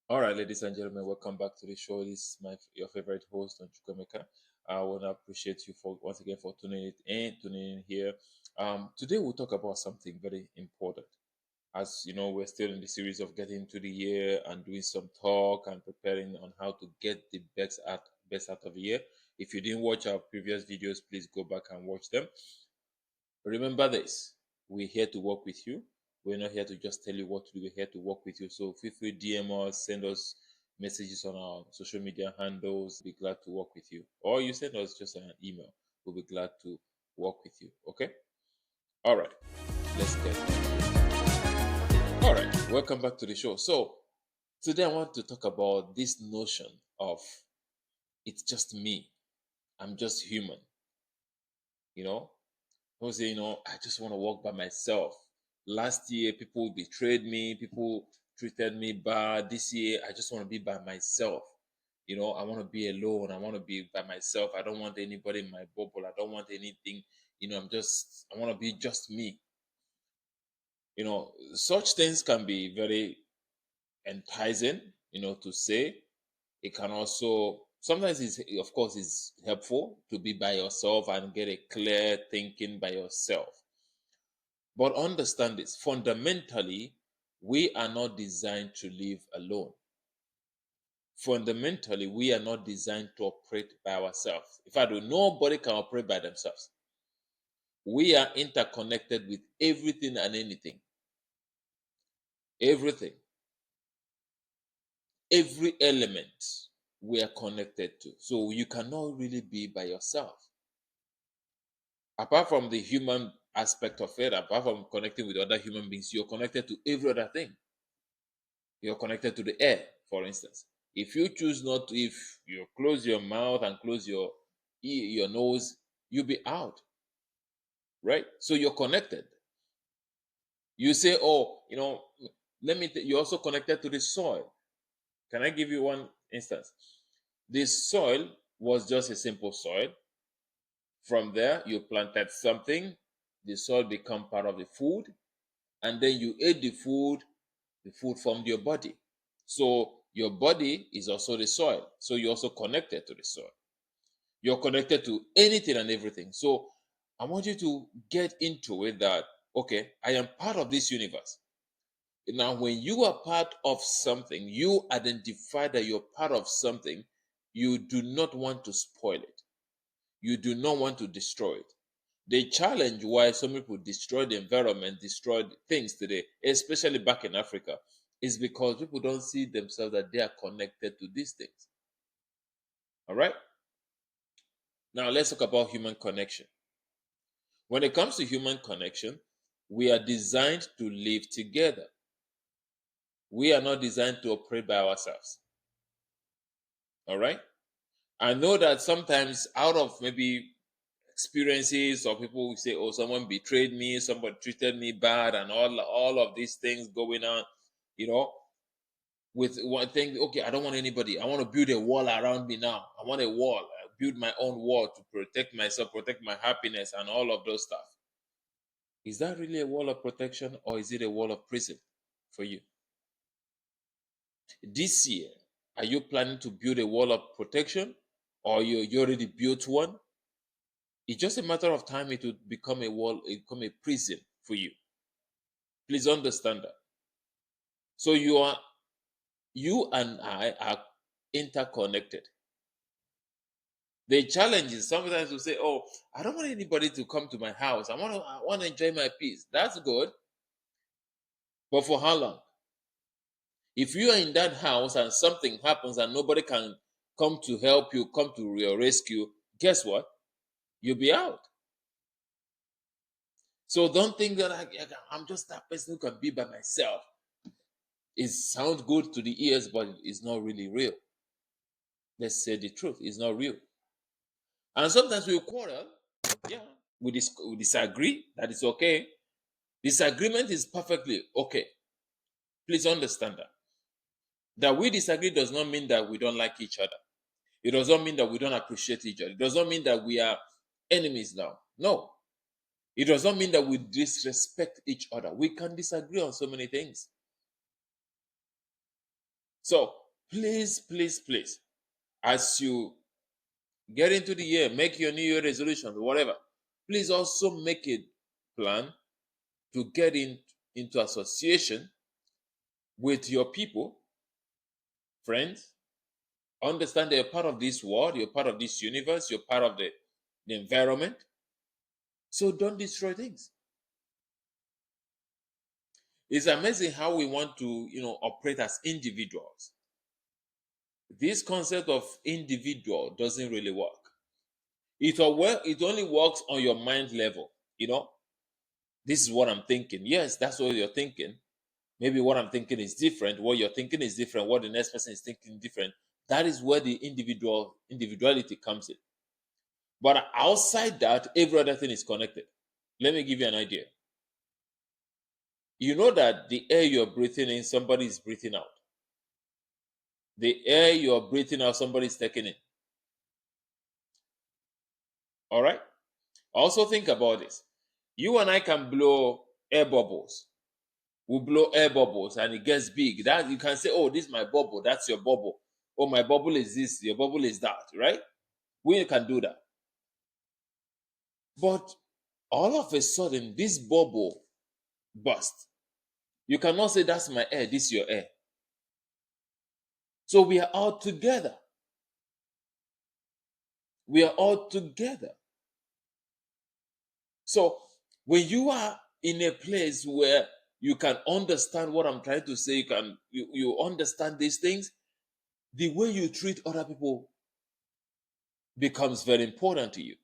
All right, ladies and gentlemen, welcome back to the show. This is your favorite host, Don Chukwemeka. I want to appreciate you for once again for tuning in here. Today we'll talk about something very important. As you know, we're still in the series of getting into the year and doing some talk and preparing on how to get the best out of the year. If you didn't watch our previous videos, please go back and watch them. Remember this: we're here to work with you. We're not here to just tell you what to do. We're here to work with you. So feel free DM us, send us messages on our social media handles. Be glad to work with you. Or you send us just an email. We'll be glad to work with you. Okay? All right. Let's get All right. Welcome back to the show. So today I want to talk about this notion of it's just me. I'm just human. You know, people say, I just want to walk by myself. Last year, people betrayed me, people treated me bad. This year, I just want to be by myself. I want to be alone. I want to be by myself. I don't want anybody in my bubble. I don't want anything. I want to be just me. Such things can be very enticing, to say. It can also, sometimes of course, it's helpful to be by yourself and get a clear thinking by yourself. But understand this: fundamentally, we are not designed to live alone. Fundamentally, we are not designed to operate by ourselves. In fact, nobody can operate by themselves. We are interconnected with everything and anything. Everything. Every element we are connected to. So you cannot really be by yourself. Apart from the human aspect of it, apart from connecting with other human beings, you're connected to every other thing. You're connected to the air, for instance. If you choose not to, if you close your mouth and close your nose, you'll be out, right? So you're connected. You say, oh, you're also connected to the soil. Can I give you one instance? This soil was just a simple soil. From there, you planted something, the soil become part of the food, and then you ate the food formed your body. So your body is also the soil. So you're also connected to the soil. You're connected to anything and everything. So I want you to get into it that, okay, I am part of this universe. Now, when you are part of something, you identify that you're part of something, you do not want to spoil it. You do not want to destroy it. The challenge why some people destroy the environment, destroy things today, especially back in Africa, is because people don't see themselves that they are connected to these things. All right? Now let's talk about human connection. When it comes to human connection, we are designed to live together. We are not designed to operate by ourselves. All right? I know that sometimes out of maybe experiences or people will say, oh, someone betrayed me, somebody treated me bad, and all of these things going on, you know, with one thing, okay, I don't want anybody. I want to build a wall around me now. I want a wall. I build my own wall to protect myself, protect my happiness, and all of those stuff. Is that really a wall of protection or is it a wall of prison for you? This year, are you planning to build a wall of protection or you already built one? It's just a matter of time it will become a wall, it become a prison for you. Please understand that. So you and I are interconnected. The challenge is sometimes we say, "Oh, I don't want anybody to come to my house. I want to enjoy my peace." That's good, but for how long? If you are in that house and something happens and nobody can come to help you, come to your rescue, guess what? You'll be out. So don't think that I'm just that person who can be by myself. It sounds good to the ears, but it's not really real. Let's say the truth. It's not real. And sometimes we quarrel. Yeah, we disagree. That is okay. Disagreement is perfectly okay. Please understand that. That we disagree does not mean that we don't like each other. It does not mean that we don't appreciate each other. It does not mean that we are enemies now. No. It does not mean that we disrespect each other. We can disagree on so many things. So please, please, please, as you get into the year, make your New Year resolution, whatever. Please also make a plan to get into association with your people, friends. Understand that you're part of this world, you're part of this universe, you're part of the environment. So don't destroy things. It's amazing how we want to, operate as individuals. This concept of individual doesn't really work. It only works on your mind level. This is what I'm thinking. Yes, that's what you're thinking. Maybe what I'm thinking is different. What you're thinking is different. What the next person is thinking different. That is where the individuality comes in. But outside that, every other thing is connected. Let me give you an idea. You know that the air you're breathing in, somebody is breathing out. The air you're breathing out, somebody is taking in. All right? Also think about this. You and I can blow air bubbles. We blow air bubbles and it gets big. That you can say, oh, this is my bubble, that's your bubble. Oh, my bubble is this, your bubble is that, right? We can do that. But all of a sudden, this bubble burst. You cannot say that's my air, this is your air. So we are all together. We are all together. So when you are in a place where you can understand what I'm trying to say, you understand these things, the way you treat other people becomes very important to you.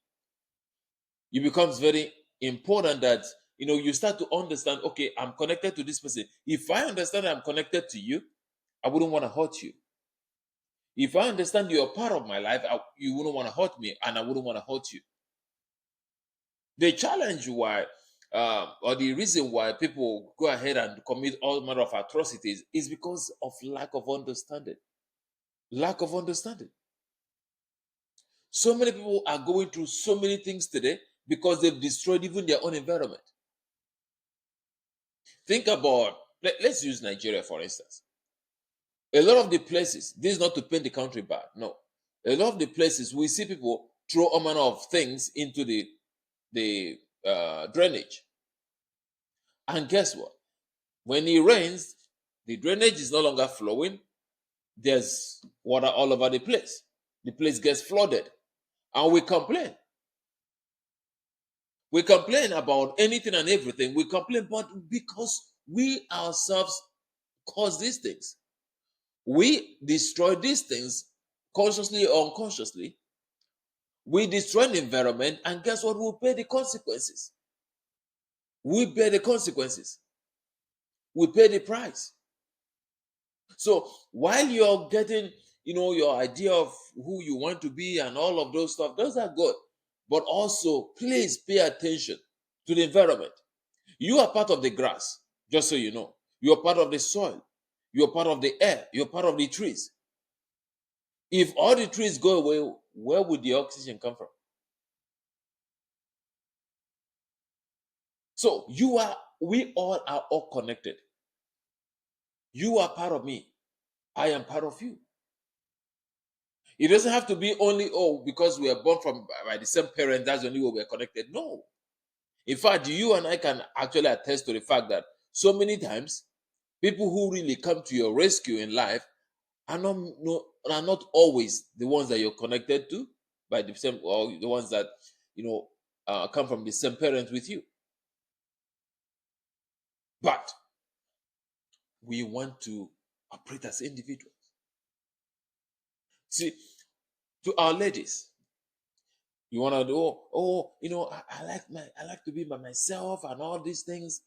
It becomes very important that you start to understand, okay, I'm connected to this person. If I understand I'm connected to you, I wouldn't want to hurt you. If I understand you're part of my life, you wouldn't want to hurt me, and I wouldn't want to hurt you. The challenge why, or the reason why people go ahead and commit all manner of atrocities is because of lack of understanding. Lack of understanding. So many people are going through so many things today because they've destroyed even their own environment. Think about, let's use Nigeria for instance. A lot of the places, this is not to paint the country bad, no. A lot of the places we see people throw all manner of things into the drainage. And guess what? When it rains, the drainage is no longer flowing. There's water all over the place. The place gets flooded. And we complain. We complain about anything and everything. We complain, but because we ourselves cause these things. We destroy these things consciously or unconsciously. We destroy the environment, and guess what? We'll pay the consequences. We bear the consequences. We pay the price. So while you're getting, your idea of who you want to be and all of those stuff, those are good. But also, please pay attention to the environment. You are part of the grass, just so you know. You're part of the soil. You're part of the air. You're part of the trees. If all the trees go away, where would the oxygen come from? So we all are all connected. You are part of me. I am part of you. It doesn't have to be only, because we are born from by the same parent, that's the only way we're connected. No. In fact, you and I can actually attest to the fact that so many times people who really come to your rescue in life are not no, are not always the ones that you're connected to by the same, or the ones that come from the same parent with you. But we want to operate as individuals. See, to our ladies, you want to do, I like to be by myself and all these things.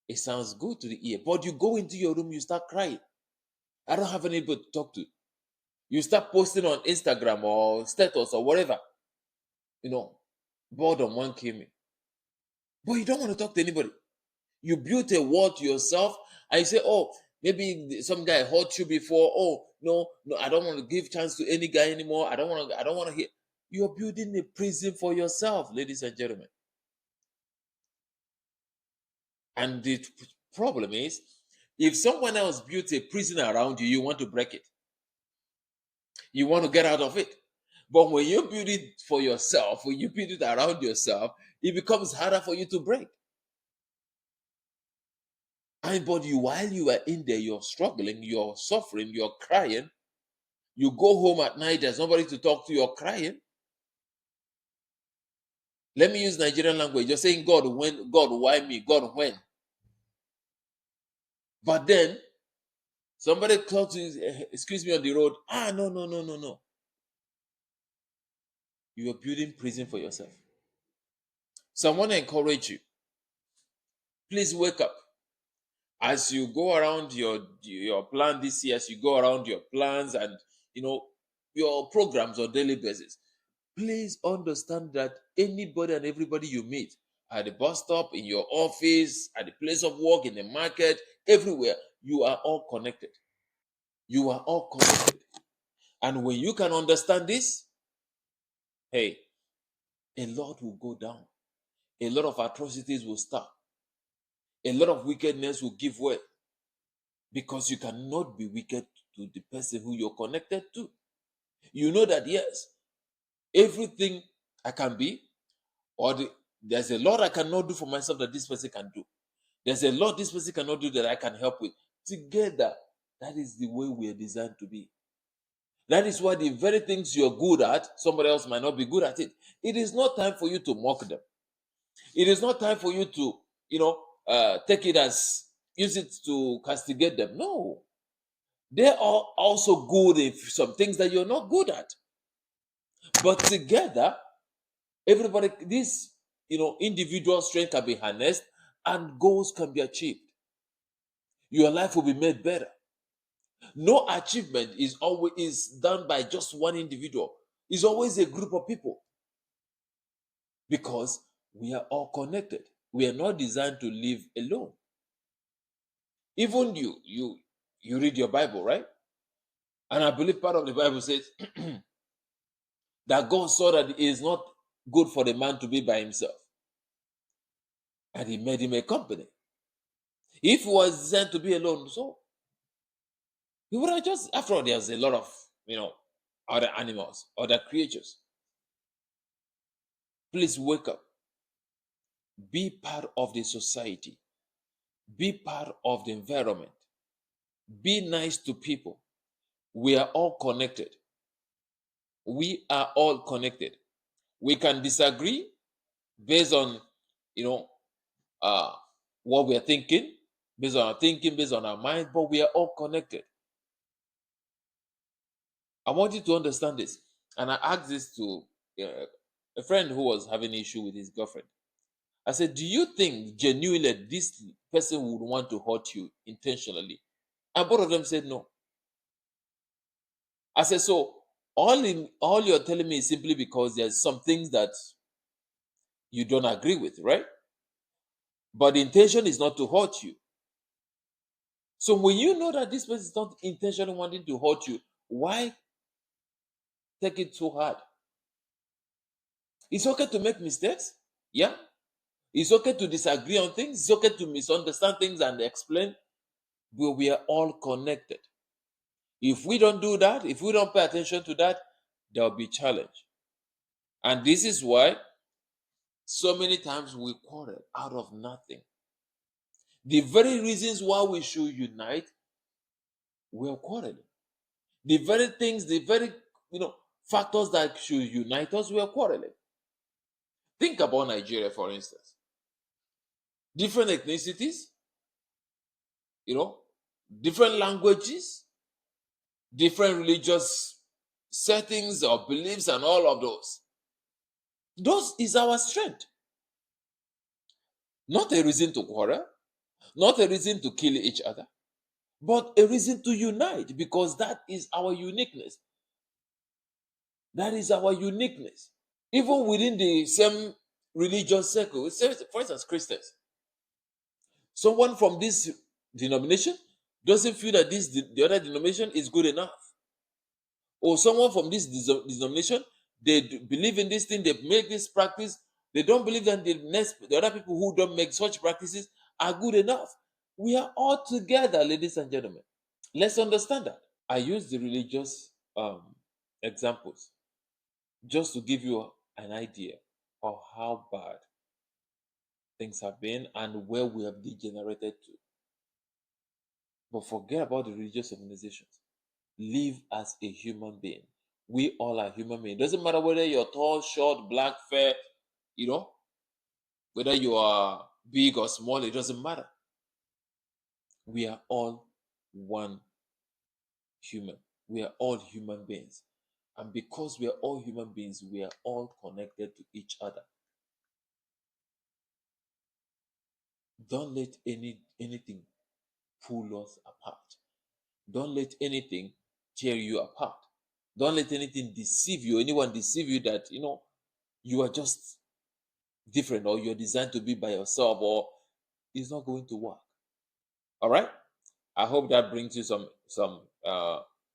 It sounds good to the ear, but you go into your room, you start crying. I don't have anybody to talk to. You start posting on Instagram or status or whatever. Boredom one came in. But you don't want to talk to anybody. You built a wall to yourself and you say, oh, maybe some guy hurt you before. Oh, no, I don't want to give chance to any guy anymore. I don't want to hear. You're building a prison for yourself, ladies and gentlemen. And the problem is, If someone else built a prison around you, you want to break it. You want to get out of it. But when you build it for yourself, when you build it around yourself, it becomes harder for you to break. And but you, while you are in there, you're struggling, you're suffering, you're crying. You go home at night, there's nobody to talk to, you're crying. Let me use Nigerian language. You're saying, God, when? God, why me? God, when? But then somebody calls you, excuse me, on the road. Ah, no, no, no, no, no. You are building prison for yourself. So I want to encourage you. Please wake up. As you go around your plan this year, as you go around your plans and your programs on daily basis, please understand that anybody and everybody you meet at the bus stop, in your office, at the place of work, in the market, everywhere, you are all connected. You are all connected. And when you can understand this, hey, a lot will go down. A lot of atrocities will stop. A lot of wickedness will give way because you cannot be wicked to the person who you're connected to. You know that, yes, everything I can be, there's a lot I cannot do for myself that this person can do. There's a lot this person cannot do that I can help with. Together, that is the way we are designed to be. That is why the very things you're good at, somebody else might not be good at it. It is not time for you to mock them. It is not time for you to, take it as, use it to castigate them. No. They are also good in some things that you're not good at. But together, everybody, this, individual strength can be harnessed and goals can be achieved. Your life will be made better. No achievement is done by just one individual. It's always a group of people because we are all connected. We are not designed to live alone. Even you read your Bible, right? And I believe part of the Bible says that God saw that it is not good for the man to be by himself. And he made him a company. If he was designed to be alone, so he would have just, after all, there's a lot of, other animals, other creatures. Please wake up. Be part of the society. Be part of the environment. Be nice to people. We are all connected. We are all connected. We can disagree based on, you know, uh, what we are thinking, based on our thinking, based on our mind, but we are all connected. I want you to understand this. And I asked this to a friend who was having an issue with his girlfriend. I said, do you think genuinely this person would want to hurt you intentionally? And both of them said no. I said, so all you're telling me is simply because there's some things that you don't agree with, right? But the intention is not to hurt you. So when you know that this person is not intentionally wanting to hurt you, why take it so hard? It's okay to make mistakes. Yeah. It's okay to disagree on things. It's okay to misunderstand things and explain. But we are all connected. If we don't do that, if we don't pay attention to that, there will be challenge. And this is why so many times we quarrel out of nothing. The very reasons why we should unite, we are quarreling. The very things, the very factors that should unite us, we are quarreling. Think about Nigeria, for instance. Different ethnicities, you know, different languages, different religious settings or beliefs, and all of those. Those is our strength. Not a reason to quarrel, not a reason to kill each other, but a reason to unite because that is our uniqueness. That is our uniqueness. Even within the same religious circle, for instance, Christians. Someone from this denomination doesn't feel that the other denomination is good enough. Or someone from this denomination, they believe in this thing, they make this practice. They don't believe that the other people who don't make such practices are good enough. We are all together, ladies and gentlemen. Let's understand that. I use the religious examples just to give you an idea of how bad things have been and where we have degenerated to. But forget about the religious organizations. Live as a human being. We all are human beings. It doesn't matter whether you're tall, short, black, fair, you know, whether you are big or small, it doesn't matter. We are all one human. We are all human beings. And because we are all human beings, we are all connected to each other. Don't let anything pull us apart. Don't let anything tear you apart. Don't let anything deceive you, anyone deceive you that you are just different or you're designed to be by yourself or it's not going to work. All right? I hope that brings you some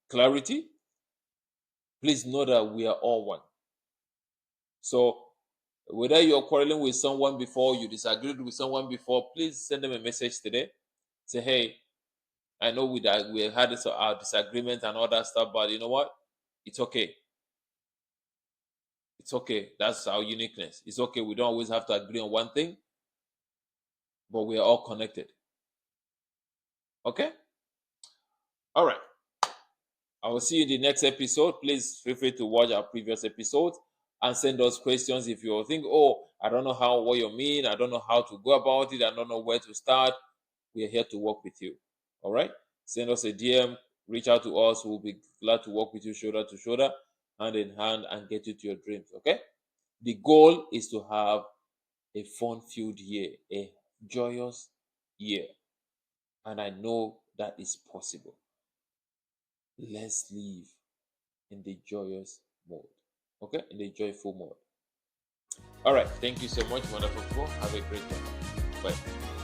clarity. Please know that we are all one. So whether you're quarreling with someone before, you disagreed with someone before, please send them a message today. Say, hey, I know we had our disagreement and all that stuff, but you know what? It's okay. It's okay. That's our uniqueness. It's okay. We don't always have to agree on one thing, but we are all connected. Okay? All right. I will see you in the next episode. Please feel free to watch our previous episodes and send us questions if you think, oh, I don't know what you mean. I don't know how to go about it. I don't know where to start. We are here to work with you. All right? Send us a DM, reach out to us. We'll be glad to work with you shoulder to shoulder, hand in hand, and get you to your dreams. Okay? The goal is to have a fun-filled year, a joyous year. And I know that is possible. Let's live in the joyous mode. Okay? In the joyful mode. All right. Thank you so much, wonderful people. Have a great day. Bye.